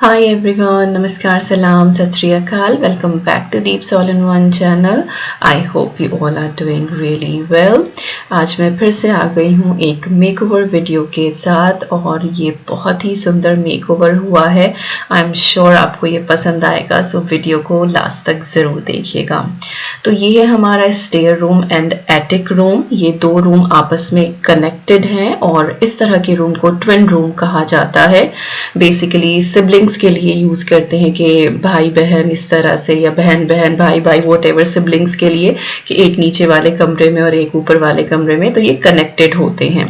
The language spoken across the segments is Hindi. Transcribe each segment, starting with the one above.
Hi everyone, Namaskar, Salam, Sat Sri Akal. Welcome back to Deep All in One channel. I hope you all are doing really well. आज मैं फिर से आ गई हूँ एक मेकओवर वीडियो के साथ और ये बहुत ही सुंदर मेकओवर हुआ है. आई एम श्योर आपको ये पसंद आएगा, सो वीडियो को लास्ट तक ज़रूर देखिएगा. तो ये है हमारा stair room and attic room. ये दो रूम आपस में कनेक्टेड हैं और इस तरह के रूम को ट्विन रूम कहा जाता है. बेसिकली सिबलिंग्स के लिए यूज करते हैं कि भाई बहन इस तरह से, या बहन बहन भाई भाई वॉटेवर सिबलिंग्स के लिए, कि एक नीचे वाले कमरे में और एक ऊपर वाले कमरे में, तो ये कनेक्टेड होते हैं.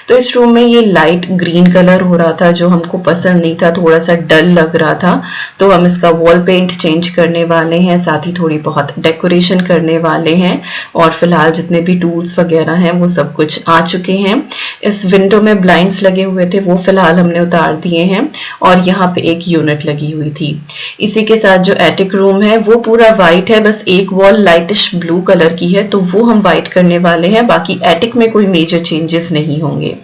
तो इस रूम में ये लाइट ग्रीन कलर हो रहा था जो हमको पसंद नहीं था, थोड़ा सा डल लग रहा था. तो हम इसका वॉल पेंट चेंज करने वाले हैं, साथ ही थोड़ी बहुत डेकोरेशन करने वाले हैं. और फिलहाल जितने भी टूल्स वगैरह हैं वो सब कुछ आ चुके हैं. इस विंडो में ब्लाइंड्स लगे हुए थे, वो फिलहाल हमने उतार दिए हैं और यहाँ पे एक यूनिट लगी हुई थी. इसी के साथ जो एटिक रूम है वो पूरा वाइट है, बस एक वॉल लाइटिश ब्लू कलर की है, तो वो हम वाइट करने वाले हैं. बाकी एटिक में कोई मेजर चेंजेस नहीं होंगे.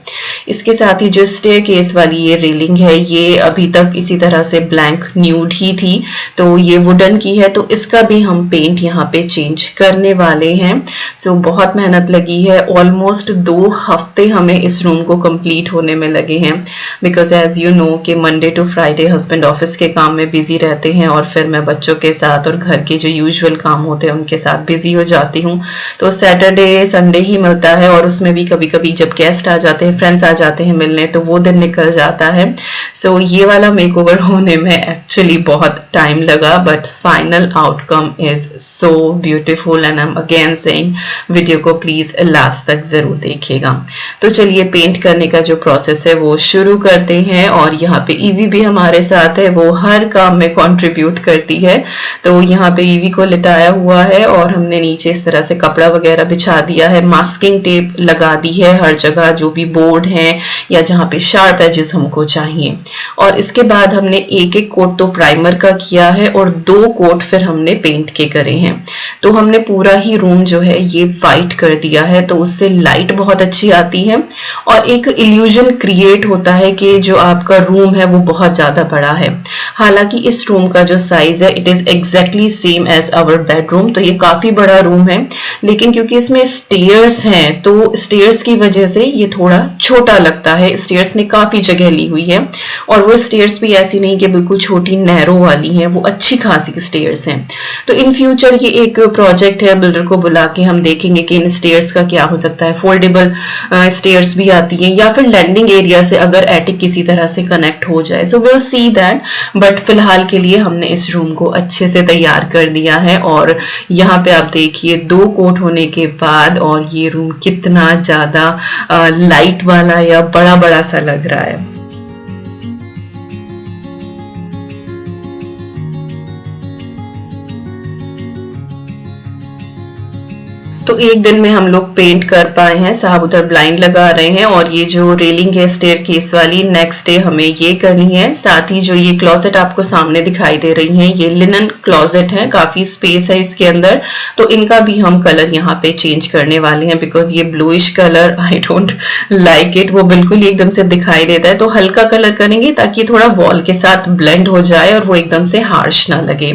इसके साथ ही जो स्टेयरकेस वाली ये रेलिंग है, ये अभी तक इसी तरह से ब्लैंक न्यूड ही थी, तो ये वुडन की है, तो इसका भी हम पेंट यहाँ पे चेंज करने वाले हैं. सो बहुत मेहनत लगी है. ऑलमोस्ट 2 हफ्ते हमें इस रूम को कंप्लीट होने में लगे हैं, बिकॉज एज यू नो कि Monday to Friday husband office के काम में बिजी रहते हैं और फिर मैं बच्चों के साथ और घर के जो यूजुअल काम होते हैं उनके साथ बिजी हो जाती हूँ. तो सैटरडे संडे ही मिलता है, और उसमें भी कभी कभी जब गेस्ट आ जाते हैं, फ्रेंड्स आ जाते हैं मिलने, तो वो दिन निकल जाता है. सो ये वाला मेकओवर होने में एक्चुअली बहुत टाइम लगा, but final outcome is so beautiful and I M again saying video को प्लीज लास्ट तक जरूर देखिएगा. तो चलिए पेंट करने का जो प्रोसेस है वो शुरू करते हैं. और यहाँ पे ईवी भी हमारे साथ है, वो हर काम में कंट्रीब्यूट करती है. तो यहाँ पे ईवी को लिटाया हुआ है और हमने नीचे इस तरह से कपड़ा वगैरह बिछा दिया है. मास्किंग टेप लगा दी है हर जगह, जो भी बोर्ड है या जहाँ पे शार्प एजेस हमको चाहिए. और इसके बाद हमने एक एक कोट तो प्राइमर का किया है और 2 कोट फिर हमने पेंट के करे हैं. तो हमने पूरा ही रूम जो है ये वाइट कर दिया है, तो उससे लाइट बहुत अच्छी आती है और एक इल्यूजन क्रिएट होता है कि जो आपका रूम है वो बहुत ज्यादा बड़ा है. हालांकि इस रूम का जो साइज है it is exactly same as our bedroom, तो ये काफी बड़ा रूम है, लेकिन क्योंकि इसमें स्टेयर्स हैं तो स्टेयर्स की वजह से ये थोड़ा छोटा लगता है. स्टेयर्स ने काफी जगह ली हुई है और वो स्टेयर्स भी ऐसी नहीं कि बिल्कुल छोटी नैरो वाली हैं, वो अच्छी खासी स्टेयर्स हैं. तो इन फ्यूचर ये एक प्रोजेक्ट है, बिल्डर को बुला के हम देखेंगे कि इन स्टेयर्स का क्या हो सकता है. फोल्डेबल स्टेयर्स भी आती हैं, या फिर लैंडिंग एरिया से अगर एटिक किसी तरह से कनेक्ट हो जाए. So will see that, but फिलहाल के लिए हमने इस रूम को अच्छे से तैयार कर दिया है. और यहाँ पे आप देखिए 2 कोट होने के बाद और ये रूम कितना ज्यादा लाइट वाला या बड़ा बड़ा सा लग रहा है. तो एक दिन में हम लोग पेंट कर पाए हैं. साहब उधर ब्लाइंड लगा रहे हैं और ये जो रेलिंग है स्टेयरकेस वाली, नेक्स्ट डे हमें ये करनी है. साथ ही जो ये क्लोजेट आपको सामने दिखाई दे रही हैं, ये लिनन क्लोजेट है, काफी स्पेस है इसके अंदर, तो इनका भी हम कलर यहाँ पे चेंज करने वाले हैं. बिकॉज ये bluish colour I don't like it, वो बिल्कुल एकदम से दिखाई देता है. तो हल्का कलर करेंगे ताकि थोड़ा वॉल के साथ ब्लेंड हो जाए और वो एकदम से हार्श ना लगे.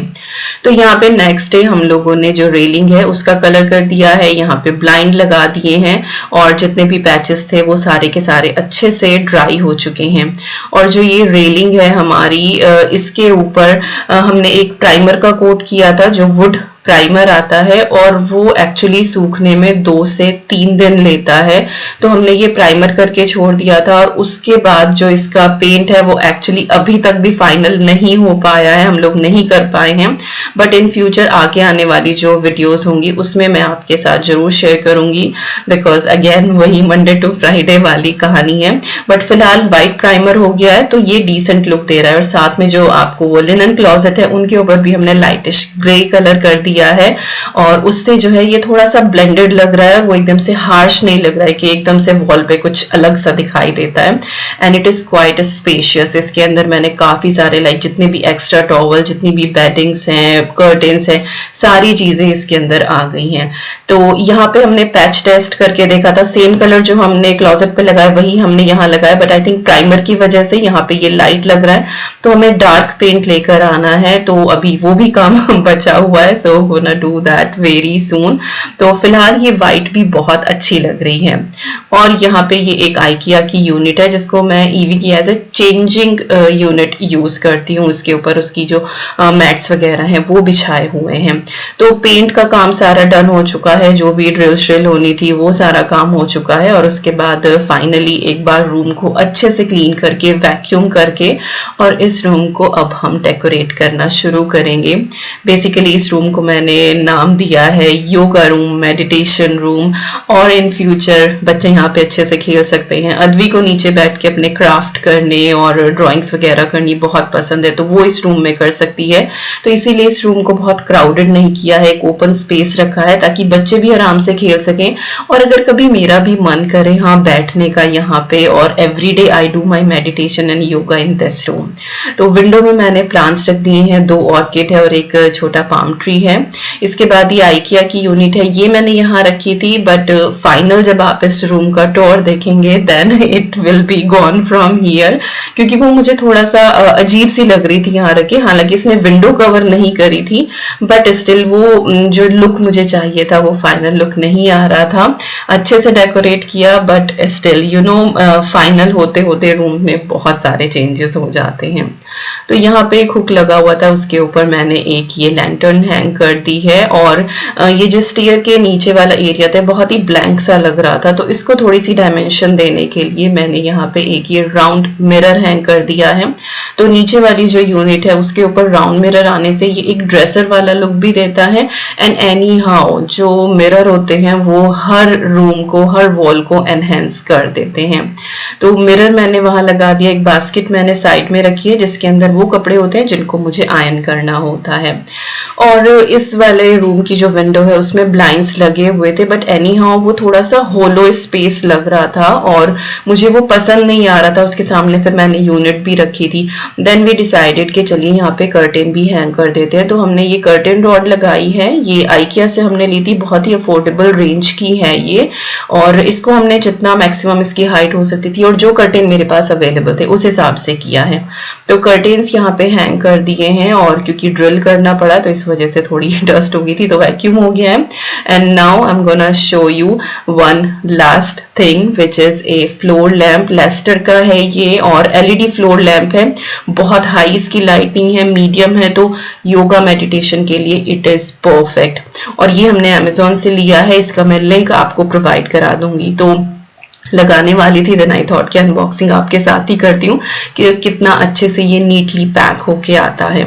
तो यहाँ पे नेक्स्ट डे हम लोगों ने जो रेलिंग है उसका कलर कर दिया है, यहाँ पे ब्लाइंड लगा दिए हैं और जितने भी पैचेस थे वो सारे के सारे अच्छे से ड्राई हो चुके हैं. और जो ये रेलिंग है हमारी, इसके ऊपर हमने एक प्राइमर का कोट किया था जो वुड प्राइमर आता है, और वो एक्चुअली सूखने में 2 से 3 दिन लेता है. तो हमने ये प्राइमर करके छोड़ दिया था और उसके बाद जो इसका पेंट है वो एक्चुअली अभी तक भी फाइनल नहीं हो पाया है, हम लोग नहीं कर पाए हैं. बट इन फ्यूचर आगे आने वाली जो वीडियोस होंगी उसमें मैं आपके साथ जरूर शेयर करूंगी, बिकॉज अगेन वही मंडे टू फ्राइडे वाली कहानी है. बट फिलहाल व्हाइट प्राइमर हो गया है तो ये डिसेंट लुक दे रहा है. और साथ में जो आपको वो लिनन क्लोजेट है उनके ऊपर भी हमने लाइटिश ग्रे कलर कर दिया दिया है और उससे जो है ये थोड़ा सा ब्लेंडेड लग रहा है, वो एकदम से हार्श नहीं लग रहा है कि एकदम से वॉल पे कुछ अलग सा दिखाई देता है। And it is quite spacious. इसके अंदर मैंने काफी सारे लाइक जितने भी एक्स्ट्रा टॉवल, जितनी भी बेडिंग्स हैं, कर्टेन्स हैं, सारी चीजें इसके अंदर आ गई हैं। तो यहाँ पे हमने पैच टेस्ट करके देखा था, सेम कलर जो हमने क्लोजेट पे लगाया वही हमने यहाँ लगाया, बट आई थिंक प्राइमर की वजह से यहाँ पे ये लाइट लग रहा है, तो हमें डार्क पेंट लेकर आना है। तो अभी वो भी काम बचा हुआ है, so gonna do that very soon. तो फिलहाल ये व्हाइट भी बहुत अच्छी लग रही है। और यहाँ पे ये एक आइकिया की यूनिट है जिसको मैं ईवी की as a changing unit use करती हूँ। उसके ऊपर उसकी जो मैट्स वगैरह हैं वो बिछाए हुए हैं। तो पेंट का काम सारा डन हो चुका है, जो भी ड्रिल श्रिल होनी थी वो सारा काम हो चुका है। और उसके बाद फाइनली एक बार रूम को अच्छे से क्लीन करके, वैक्यूम करके, और इस रूम को अब हम डेकोरेट करना शुरू करेंगे। बेसिकली इस रूम को मैंने नाम दिया है योगा रूम, मेडिटेशन रूम, और इन फ्यूचर बच्चे यहाँ पे अच्छे से खेल सकते हैं। अद्वी को नीचे बैठ के अपने क्राफ्ट करने और ड्राइंग्स वगैरह करनी बहुत पसंद है, तो वो इस रूम में कर सकती है। तो इसीलिए इस रूम को बहुत क्राउडेड नहीं किया है, एक ओपन स्पेस रखा है ताकि बच्चे भी आराम से खेल सकें। और अगर कभी मेरा भी मन करे हाँ बैठने का यहाँ पे, और everyday I do my meditation and yoga in this room. तो विंडो में मैंने प्लांट्स रख दिए हैं, 2 ऑर्किड है और एक छोटा पाम ट्री है। इसके बाद ये आइकिया की यूनिट है, ये मैंने यहाँ रखी थी, बट फाइनल जब आप इस रूम का टूर देखेंगे then it will be gone from here, क्योंकि वो मुझे थोड़ा सा अजीब सी लग रही थी यहाँ रखे। हालांकि इसने विंडो कवर नहीं करी थी, बट स्टिल वो जो लुक मुझे चाहिए था वो फाइनल लुक नहीं आ रहा था। अच्छे से डेकोरेट किया, but still you know final होते होते रूम में बहुत सारे चेंजेस हो जाते हैं। तो यहाँ पे एक हुक लगा हुआ था, उसके ऊपर मैंने एक ये लैंटर्न हैंग कर दी है। और ये जो स्टेयर के नीचे वाला एरिया था बहुत ही ब्लैंक सा लग रहा था, तो इसको थोड़ी सी डायमेंशन देने के लिए मैंने यहाँ पे एक ये राउंड मिरर हैंग कर दिया है। तो नीचे वाली जो यूनिट है उसके ऊपर राउंड मिरर आने से ये एक ड्रेसर वाला लुक भी देता है। एंड एनी हाउ जो मिरर होते हैं वो हर रूम को, हर वॉल को एनहेंस कर देते हैं। तो मिरर मैंने वहां लगा दिया। एक बास्केट मैंने साइड में रखी है जिसके अंदर वो कपड़े होते हैं जिनको मुझे आयरन करना होता है। और इस वाले रूम की जो विंडो है उसमें ब्लाइंड्स लगे हुए थे, बट एनी हाउ वो थोड़ा सा होलो स्पेस लग रहा था और मुझे वो पसंद नहीं आ रहा था। उसके सामने फिर मैंने यूनिट भी रखी थी। देन वी डिसाइडेड कि चलिए यहाँ पे कर्टेन भी हैंग कर देते हैं। तो हमने ये कर्टेन रॉड लगाई है, ये आइकिया से हमने ली थी, बहुत ही अफोर्डेबल रेंज की है ये। और इसको हमने जितना मैक्सिमम इसकी हाइट हो सकती थी और जो कर्टेन मेरे पास अवेलेबल थे उस हिसाब से किया है। तो कर्टेन्स यहाँ पे हैंग कर दिए हैं, और क्योंकि ड्रिल करना पड़ा तो इस वजह से थोड़ी डस्ट हो गई थी, तो वैक्यूम हो गया है। And now I am gonna show you one last thing which is a floor lamp. लेस्टर का है ये और एलईडी फ्लोर लैंप है। बहुत हाई इसकी लाइटिंग है, मीडियम है, तो योगा मेडिटेशन के लिए इट इज परफेक्ट। और ये हमने अमेजोन से लिया है, इसका मैं लिंक आपको प्रोवाइड करा दूंगी। तो लगाने वाली थी, देन आई थॉट कि अनबॉक्सिंग आपके साथ ही करती हूँ कि कितना अच्छे से ये नीटली पैक होके आता है।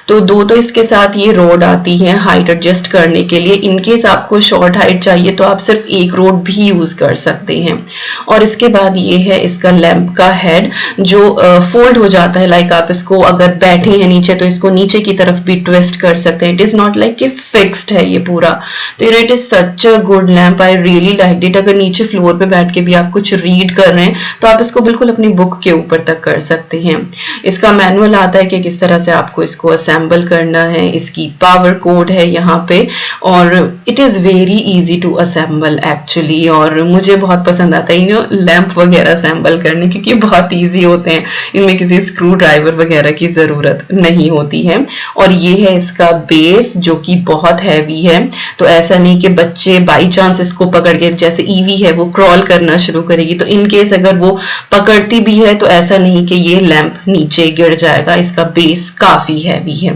तो दो तो इसके साथ ये रोड आती है हाइट एडजस्ट करने के लिए। इनकेस आपको शॉर्ट हाइट चाहिए तो आप सिर्फ एक रोड भी यूज कर सकते हैं। और इसके बाद ये है इसका लैंप का हेड जो फोल्ड हो जाता है। लाइक आप इसको अगर बैठे हैं नीचे तो इसको नीचे की तरफ भी ट्विस्ट कर सकते हैं। इट इज नॉट लाइक कि फिक्स्ड है ये पूरा। तो it is such a good lamp, I really like it. अगर नीचे फ्लोर पे बैठ के भी आप कुछ रीड कर रहे हैं तो आप इसको बिल्कुल अपनी बुक के ऊपर तक कर सकते हैं। इसका मैनुअल आता है कि किस तरह से आपको इसको असेंबल करना है। इसकी पावर कोड है यहाँ पे, और it is very easy to assemble actually. और मुझे बहुत पसंद आता है यू नो लैंप वगैरह असेंबल करने, क्योंकि बहुत इजी होते हैं, इनमें किसी स्क्रू ड्राइवर वगैरह की जरूरत नहीं होती है। और ये है इसका बेस जो कि बहुत हैवी है। तो ऐसा नहीं कि बच्चे बाई चांस इसको पकड़ के, जैसे ईवी है वो क्रॉल करना शुरू करेगी, तो इनकेस अगर वो पकड़ती भी है तो ऐसा नहीं कि ये लैंप नीचे गिर जाएगा। इसका बेस काफी हैवी है।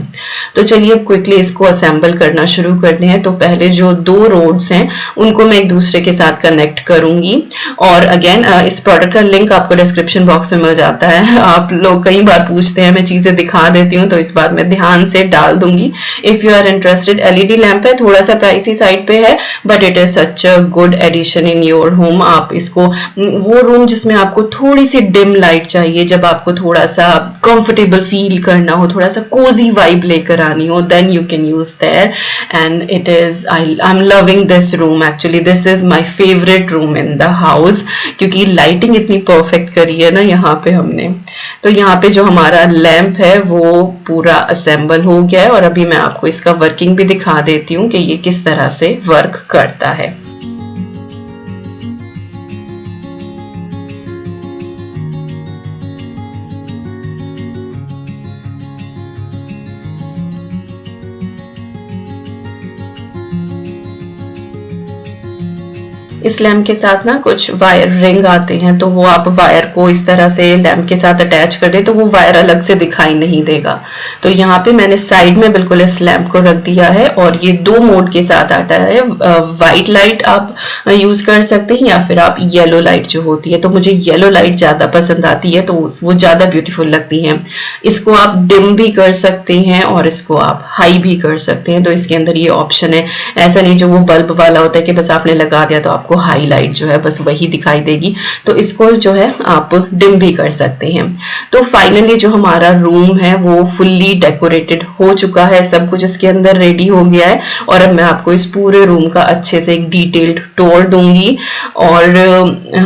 तो चलिए क्विकली इसको असेंबल करना शुरू करते हैं। तो पहले जो 2 रोड्स हैं उनको मैं एक दूसरे के साथ कनेक्ट करूंगी। और अगेन इस प्रोडक्ट का लिंक आपको डिस्क्रिप्शन बॉक्स में मिल जाता है। आप लोग कई बार पूछते हैं, मैं चीजें दिखा देती हूँ, तो इस बार मैं ध्यान से डाल दूंगी। If you are interested, LED lamp है, थोड़ा सा प्राइसी साइड पे है, but it is such a good addition in your home. आप इसको वो रूम जिसमें आपको थोड़ी सी डिम लाइट चाहिए, जब आपको थोड़ा सा कंफर्टेबल फील करना हो, थोड़ा सा कोजी वाइब लेकर आनी हो, then you can use there. And it is I am loving this room. Actually this is my favourite room in the house, क्योंकि लाइटिंग इतनी परफेक्ट करी है ना यहाँ पे हमने. तो यहाँ पे जो हमारा लैंप है वो पूरा असेंबल हो गया है, और अभी मैं आपको इसका वर्किंग भी दिखा देती हूँ कि ये किस तरह से वर्क करता है. इस लैम्प के साथ ना कुछ वायर रिंग आते हैं, तो वो आप वायर को इस तरह से लैम्प के साथ अटैच कर दे तो वो वायर अलग से दिखाई नहीं देगा. तो यहाँ पे मैंने साइड में बिल्कुल इस लैम्प को रख दिया है, और ये 2 मोड के साथ आता है. व्हाइट लाइट आप यूज कर सकते हैं, या फिर आप येलो लाइट जो होती है. तो मुझे येलो लाइट ज्यादा पसंद आती है, तो वो ज्यादा ब्यूटीफुल लगती है. इसको आप डिम भी कर सकते हैं और इसको आप हाई भी कर सकते हैं. तो इसके अंदर ये ऑप्शन है. ऐसा नहीं जो वो बल्ब वाला होता है कि बस आपने लगा दिया तो आपको हाईलाइट जो है बस वही दिखाई देगी. तो इसको जो है आप डिम भी कर सकते हैं. तो फाइनली जो हमारा रूम है वो फुल्ली डेकोरेटेड हो चुका है. सब कुछ इसके अंदर रेडी हो गया है, और अब मैं आपको इस पूरे रूम का अच्छे से एक डिटेल्ड टूर दूंगी. और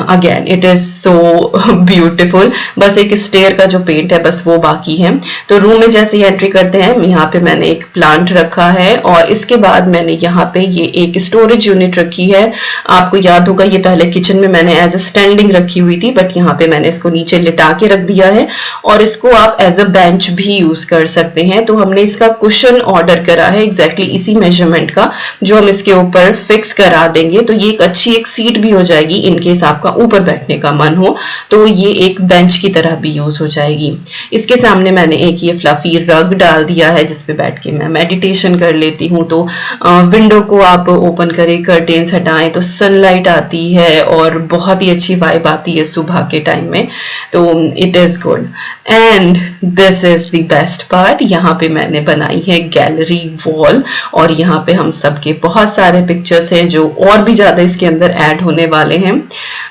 again it is so beautiful. बस एक स्टेयर का जो पेंट है बस वो बाकी है. तो रूम में जैसे ही एंट्री करते हैं, यहाँ पे मैंने एक प्लांट रखा है, और इसके बाद मैंने यहाँ पे ये एक स्टोरेज यूनिट रखी है. आपको याद होगा ये पहले किचन में मैंने एज अ स्टैंडिंग रखी हुई थी, बट यहाँ पे मैंने इसको नीचे लिटा के रख दिया है, और इसको आप एज अ बेंच भी यूज कर सकते हैं. तो हमने इसका कुशन ऑर्डर करा है एग्जैक्टली इसी मेजरमेंट का, जो हम इसके ऊपर फिक्स करा देंगे. तो ये एक सीट भी हो जाएगी इन केस आपका ऊपर बैठने का मन हो, तो ये एक बेंच की तरह भी यूज हो जाएगी. इसके सामने मैंने एक ये फ्लफी रग डाल दिया है जिसपे बैठ के मैं मेडिटेशन कर लेती हूँ. तो विंडो को आप ओपन करें, कर्टेन्स हटाएं तो सनलाइट आती है और बहुत ही अच्छी वाइब आती है सुबह के टाइम में. तो it is good. And this is the best part. यहाँ पे मैंने बनाई है गैलरी वॉल, और यहाँ पे हम सबके बहुत सारे पिक्चर्स हैं जो और भी ज्यादा इसके अंदर ऐड होने वाले हैं.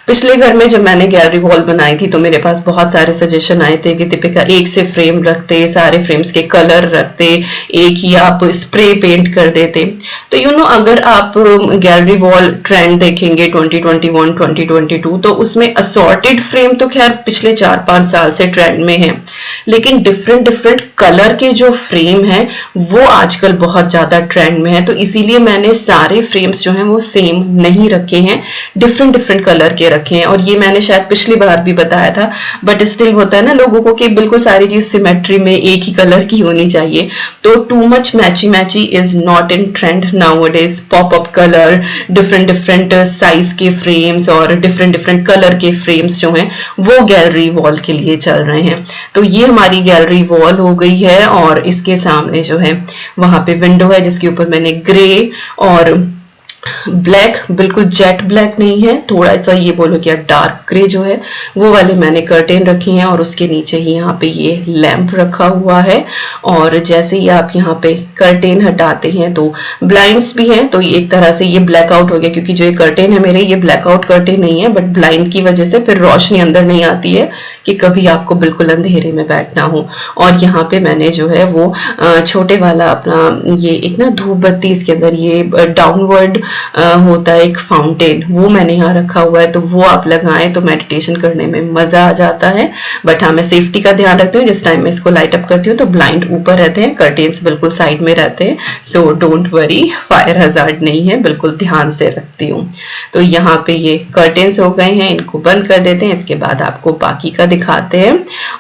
पिछले घर में जब मैंने गैलरी वॉल बनाई थी तो मेरे पास बहुत सारे सजेशन आए थे कि दीपिका एक से फ्रेम रखते, सारे फ्रेम्स के कलर रखते, एक ही आप स्प्रे पेंट कर देते. तो यू नो अगर आप गैलरी वॉल ट्रेंड देखेंगे 2021 2022, तो उसमें असॉर्टेड फ्रेम तो खैर पिछले 4-5 साल से ट्रेंड में है, लेकिन डिफरेंट डिफरेंट कलर के जो फ्रेम है वो आजकल बहुत ज्यादा ट्रेंड में है. तो इसीलिए मैंने सारे फ्रेम्स जो हैं वो सेम नहीं रखे हैं, डिफरेंट डिफरेंट कलर के रखे हैं. और ये मैंने शायद पिछली बार भी बताया था, बट स्टिल होता है ना लोगों को कि बिल्कुल सारी चीज सिमेट्री में एक ही कलर की होनी चाहिए. तो too much मैची मैची is not in trend nowadays. Pop up colour, different different size के फ्रेम्स और डिफरेंट डिफरेंट कलर के फ्रेम्स जो हैं वो गैलरी वॉल के लिए चल रहे हैं. तो ये हमारी गैलरी वॉल हो गई है, और इसके सामने जो है वहां पे विंडो है जिसके ऊपर मैंने ग्रे और ब्लैक, बिल्कुल जेट ब्लैक नहीं है, थोड़ा सा ये बोलो कि डार्क ग्रे जो है वो वाले मैंने कर्टेन रखे हैं, और उसके नीचे ही यहाँ पे ये लैंप रखा हुआ है. और जैसे ही आप यहाँ पे कर्टेन हटाते हैं तो ब्लाइंड्स भी हैं. तो एक तरह से ये ब्लैकआउट हो गया, क्योंकि जो ये कर्टेन है मेरे ये ब्लैकआउट कर्टेन नहीं है, बट ब्लाइंड की वजह से फिर रोशनी अंदर नहीं आती है कि कभी आपको बिल्कुल अंधेरे में बैठना हो. और यहाँ पे मैंने जो है वो छोटे वाला अपना ये एक ना धूप बत्ती, इसके अंदर ये डाउनवर्ड होता है एक फाउंटेन, वो मैंने यहाँ रखा हुआ है. तो वो आप लगाएं तो मेडिटेशन करने में मजा आ जाता है. बट हाँ, मैं सेफ्टी का ध्यान रखती हूँ. जिस टाइम मैं इसको लाइट अप करती हूँ तो ब्लाइंड ऊपर रहते हैं, कर्टेन्स बिल्कुल साइड में रहते हैं. So don't worry, fire hazard नहीं है, बिल्कुल ध्यान से रखती हूँ. तो यहाँ पे ये कर्टेन्स हो गए हैं, इनको बंद कर देते हैं. इसके बाद आपको बाकी का दिखाते हैं.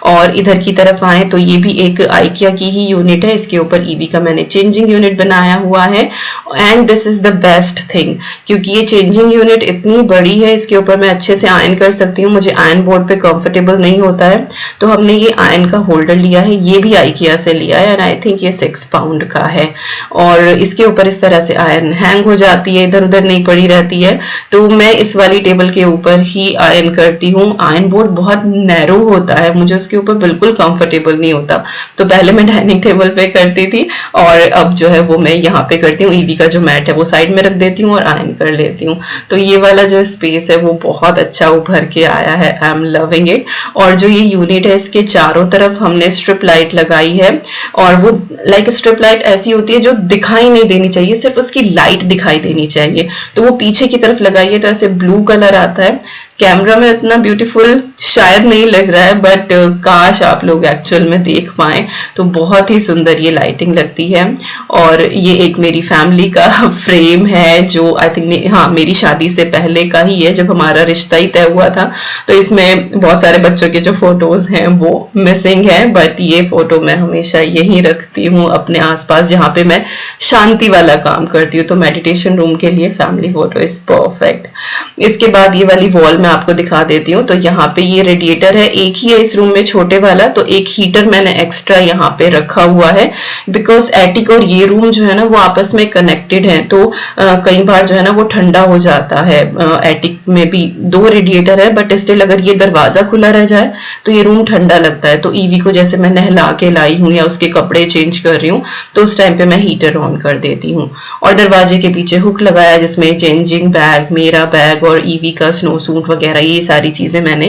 और इधर की तरफ आए तो ये भी एक आइकिया की ही यूनिट है. इसके ऊपर ईवी का मैंने चेंजिंग यूनिट बनाया हुआ है. And this is the best thing, क्योंकि ये चेंजिंग यूनिट इतनी बड़ी है, इसके ऊपर मैं अच्छे से आयरन कर सकती हूँ. मुझे आयरन बोर्ड पे कंफर्टेबल नहीं होता है, तो हमने ये आयरन का होल्डर लिया है. ये भी आइकिया से लिया है, एंड आई थिंक ये 6 पाउंड का है. और इसके ऊपर इस तरह से आयरन हैंग हो जाती है, इधर उधर नहीं पड़ी रहती है. तो मैं इस वाली टेबल के ऊपर ही आयरन करती हूँ. आयरन बोर्ड बहुत नैरो होता है, मुझे उसके ऊपर बिल्कुल कंफर्टेबल नहीं होता. तो पहले मैं डाइनिंग टेबल पे करती थी, और अब जो है वो मैं यहाँ पे करती हूँ. ईवी का जो मैट है वो साइड में रख देती लेती हूँ और आयरन कर लेती हूँ। तो ये वाला जो स्पेस है वो बहुत अच्छा उभर के आया है, आई एम लविंग इट। और जो ये यूनिट है इसके चारों तरफ हमने स्ट्रिप लाइट लगाई है, और वो लाइक स्ट्रिप लाइट ऐसी होती है जो दिखाई नहीं देनी चाहिए, सिर्फ उसकी लाइट दिखाई देनी चाहिए। तो वो पीछे की तरफ लगाई है तो ऐसे ब्लू कलर आता है। कैमरा में उतना ब्यूटीफुल शायद नहीं लग रहा है, बट काश आप लोग एक्चुअल में देख पाए तो बहुत ही सुंदर ये लाइटिंग लगती है। और ये एक मेरी फैमिली का फ्रेम है जो आई थिंक हाँ मेरी शादी से पहले का ही है, जब हमारा रिश्ता ही तय हुआ था। तो इसमें बहुत सारे बच्चों के जो फोटोज हैं वो मिसिंग है, बट ये फोटो मैं हमेशा यही रखती हूँ अपने आसपास जहाँ पे मैं शांति वाला काम करती हूँ। तो मेडिटेशन रूम के लिए फैमिली फोटो इज परफेक्ट। इसके बाद ये वाली वॉल मैं आपको दिखा देती हूँ। तो यहाँ पे ये रेडिएटर है, एक ही है इस रूम में छोटे वाला, तो एक हीटर मैंने एक्स्ट्रा यहाँ पे रखा हुआ है, बिकॉज एटिक और ये रूम जो है ना वो आपस में कनेक्टेड है। तो कई बार जो है ना वो ठंडा हो जाता है। एटिक में भी 2 रेडिएटर है, बट स्टिल अगर ये दरवाजा खुला रह जाए तो ये रूम ठंडा लगता है। तो ईवी को जैसे मैं नहला के लाई हूँ या उसके कपड़े चेंज कर रही हूँ तो उस टाइम पे मैं हीटर ऑन कर देती हूँ। और दरवाजे के पीछे हुक लगाया जिसमें चेंजिंग बैग, मेरा बैग और ईवी का स्नो सूट वगैरह ये सारी चीजें मैंने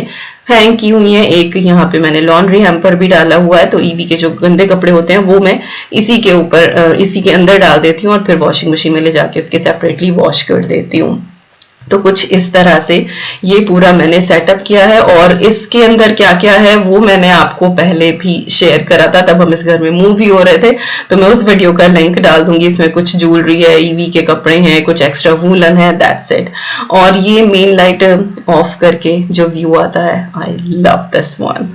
हैंग की हुई है। एक यहाँ पे मैंने लॉन्ड्री हैम्पर भी डाला हुआ है, तो ईवी के जो गंदे कपड़े होते हैं वो मैं इसी के ऊपर इसी के अंदर डाल देती हूँ और फिर वॉशिंग मशीन में ले जाके उसके सेपरेटली वॉश कर देती हूँ। तो कुछ इस तरह से ये पूरा मैंने सेटअप किया है। और इसके अंदर क्या क्या है वो मैंने आपको पहले भी शेयर करा था, तब हम इस घर में मूव भी हो रहे थे, तो मैं उस वीडियो का लिंक डाल दूंगी। इसमें कुछ ज्वेलरी है, ईवी के कपड़े हैं, कुछ एक्स्ट्रा वूलन है, दैट्स इट। और ये मेन लाइट ऑफ करके जो व्यू आता है, आई लव दिस वन।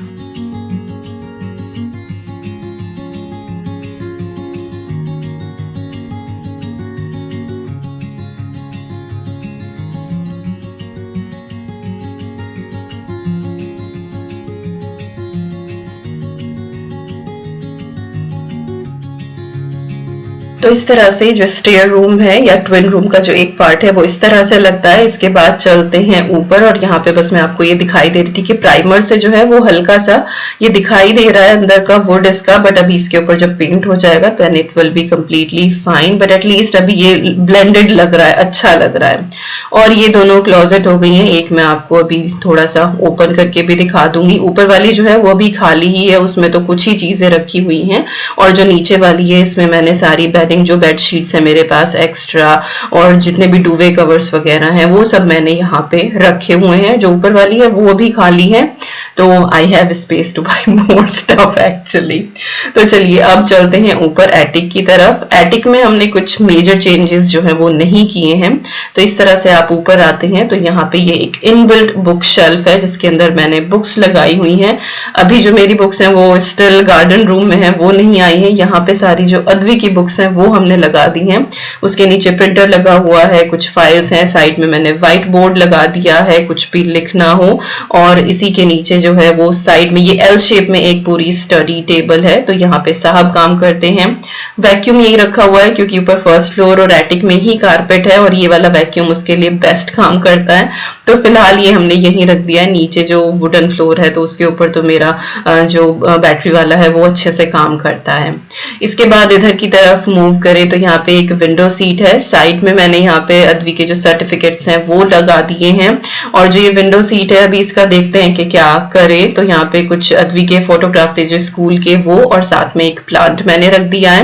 तो इस तरह से जो स्टेयर रूम है या ट्विन रूम का जो एक पार्ट है वो इस तरह से लगता है। इसके बाद चलते हैं ऊपर, और यहाँ पे बस मैं आपको ये दिखाई दे रही थी कि प्राइमर से जो है वो हल्का सा ये दिखाई दे रहा है अंदर का वुड इसका, बट अभी इसके ऊपर जब पेंट हो जाएगा तो it will be completely fine. But at least अभी ये ब्लेंडेड लग रहा है, अच्छा लग रहा है। और ये दोनों क्लोजेट हो गई है, एक मैं आपको अभी थोड़ा सा ओपन करके भी दिखा दूंगी। ऊपर वाली जो है वो भी खाली ही है, उसमें तो कुछ ही चीजें रखी हुई हैं। और जो नीचे वाली है इसमें मैंने सारी जो बेडशीट्स है मेरे पास एक्स्ट्रा और जितने भी डुवे कवर्स वगैरह हैं वो सब मैंने यहाँ पे रखे हुए हैं। जो ऊपर वाली है वो भी खाली है, तो I have space to buy more stuff actually. तो चलिए अब चलते हैं ऊपर एटिक की तरफ। एटिक में हमने कुछ मेजर चेंजेस जो है वो नहीं किए हैं। तो इस तरह से आप ऊपर आते हैं तो यहाँ पे ये एक इनबिल्ट बुक शेल्फ है जिसके अंदर मैंने बुक्स लगाई हुई हैं। अभी जो मेरी बुक्स हैं वो स्टिल गार्डन रूम में है, वो नहीं आई है। यहाँ पे सारी जो अद्वी की बुक्स हैं वो हमने लगा दी हैं। उसके नीचे प्रिंटर लगा हुआ है, कुछ फाइल्स हैं, साइड में मैंने व्हाइट बोर्ड लगा दिया है कुछ भी लिखना हो। और इसी के नीचे जो है वो साइड में ये एल शेप में एक पूरी स्टडी टेबल है, तो यहाँ पे साहब काम करते हैं। वैक्यूम यही रखा हुआ है क्योंकि ऊपर फर्स्ट फ्लोर और एटिक में ही कारपेट है और ये वाला वैक्यूम उसके लिए बेस्ट काम करता है। तो फिलहाल ये हमने यहीं रख दिया है। नीचे जो वुडन फ्लोर है तो उसके ऊपर तो मेरा जो बैटरी वाला है वो अच्छे से काम करता है। इसके बाद इधर की तरफ मूव करें तो यहाँ पे एक विंडो सीट है। साइड में मैंने यहाँ पे अद्वी के जो सर्टिफिकेट्स हैं वो लगा दिए हैं। और जो ये विंडो सीट है अभी इसका देखते हैं कि क्या करें। तो यहाँ पे कुछ अद्वी के फोटोग्राफ थे जो स्कूल के वो, और साथ में एक प्लांट मैंने रख दिया है।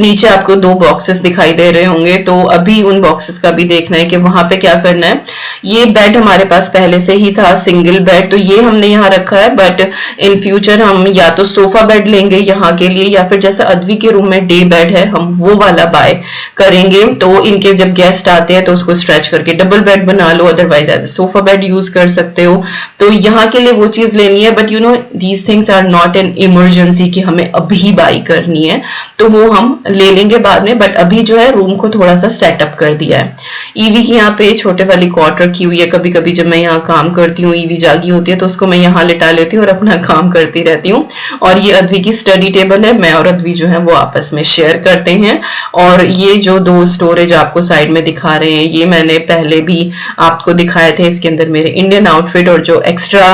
नीचे आपको 2 बॉक्सेस दिखाई दे रहे होंगे, तो अभी उन बॉक्सेस का भी देखना है कि वहां पे क्या करना है। ये बेड हमारे पास पहले से ही था, सिंगल बेड, तो ये हमने यहाँ रखा है। बट इन फ्यूचर हम या तो सोफा बेड लेंगे यहाँ के लिए, या फिर जैसा अद्वी के रूम में डे बेड है हम वो वाला बाय करेंगे। तो इनके जब गेस्ट आते हैं तो उसको स्ट्रेच करके डबल बेड बना लो, otherwise as sofa bed use कर सकते हो। तो यहाँ के लिए वो चीज लेनी है। But you know these things are not an emergency कि हमें अभी बाई करनी है, तो वो हम ले लेंगे बाद में। बट अभी जो है रूम को थोड़ा सा सेटअप कर दिया है। ईवी की यहाँ पे छोटे वाली कॉट रखी हुई है। कभी कभी जब मैं यहाँ काम करती हूँ, ईवी जागी होती है तो उसको मैं यहाँ लिटा लेती हूँ और अपना काम करती रहती हूँ। और ये अद्वी की स्टडी टेबल है, मैं और अद्वी जो है वो आपस में शेयर करते हैं। और ये जो 2 स्टोरेज आपको साइड में दिखा रहे हैं ये मैंने पहले भी आपको दिखाए थे। इसके अंदर मेरे इंडियन आउटफिट और जो एक्स्ट्रा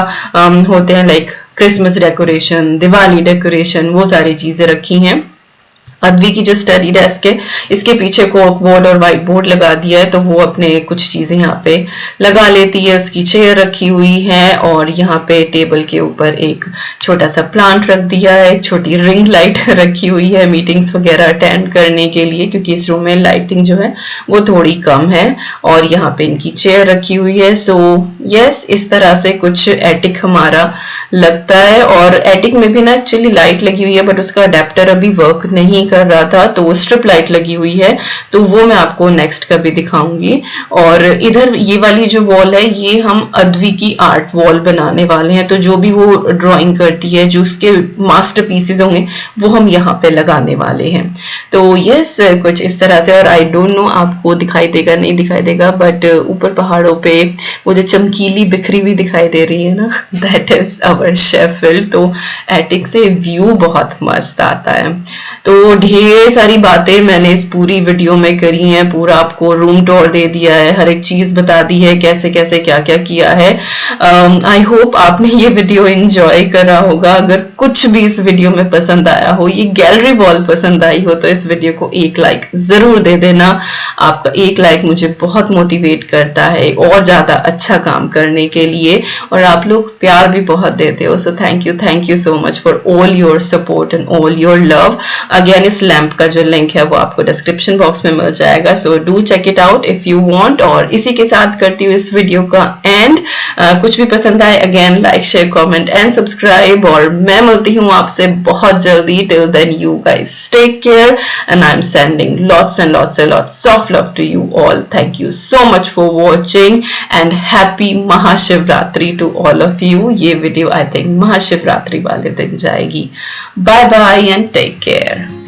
होते हैं like Christmas decoration, Diwali decoration, वो सारी चीजें रखी हैं। अद्वी की जो स्टडी डेस्क है इसके पीछे कोक बोर्ड और व्हाइट बोर्ड लगा दिया है, तो वो अपने कुछ चीजें यहाँ पे लगा लेती है। उसकी चेयर रखी हुई है और यहाँ पे टेबल के ऊपर एक छोटा सा प्लांट रख दिया है, एक छोटी रिंग लाइट रखी हुई है मीटिंग्स वगैरह अटेंड करने के लिए, क्योंकि इस रूम में लाइटिंग जो है वो थोड़ी कम है। और यहाँ पे इनकी चेयर रखी हुई है। सो यस, इस तरह से कुछ एटिक हमारा लगता है। और एटिक में भी ना एक्चुअली लाइट लगी हुई है, बट उसका अडेप्टर अभी वर्क नहीं कर रहा था, तो वो स्ट्रिप लाइट लगी हुई है, तो वो मैं आपको नेक्स्ट कभी दिखाऊंगी। और इधर ये वाली जो वॉल है ये हम अद्वी की आर्ट वॉल बनाने वाले हैं, तो जो भी वो ड्राइंग करती है, जो उसके मास्टरपीसेस होंगे वो हम यहाँ पे लगाने वाले हैं। तो यस, कुछ इस तरह से। और आई डोंट नो आपको दिखाई देगा नहीं दिखाई देगा, बट ऊपर पहाड़ों पे वो जो चमकीली बिखरी हुई दिखाई दे रही है ना, दैट इज अवर शेफिल्ड। तो एटिक से व्यू बहुत मस्त आता है। तो ढेर सारी बातें मैंने इस पूरी वीडियो में करी हैं, पूरा आपको रूम टूर दे दिया है, हर एक चीज बता दी है कैसे कैसे क्या क्या किया है। आई होप आपने ये वीडियो एंजॉय करा होगा। अगर कुछ भी इस वीडियो में पसंद आया हो, ये गैलरी वॉल पसंद आई हो, तो इस वीडियो को एक लाइक जरूर दे देना। आपका एक लाइक मुझे बहुत मोटिवेट करता है और ज्यादा अच्छा काम करने के लिए, और आप लोग प्यार भी बहुत देते हो। So thank you so much for all your support and all your love. Again इस लैंप का जो लिंक है वो आपको डिस्क्रिप्शन बॉक्स में मिल जाएगा, so do check it out if you want. और इसी के साथ करती हूँ इस वीडियो का एंड। कुछ भी पसंद आए again like share comment and subscribe, और मैं मिलती हूँ आपसे बहुत जल्दी। Till then you guys take care and I am sending lots and lots of love to you all. Thank you so much for watching and happy Mahashivratri to all of you. ये वीडियो आई थिंक महाशिवरात्रि वाले दिन जाएगी। Bye bye and take care.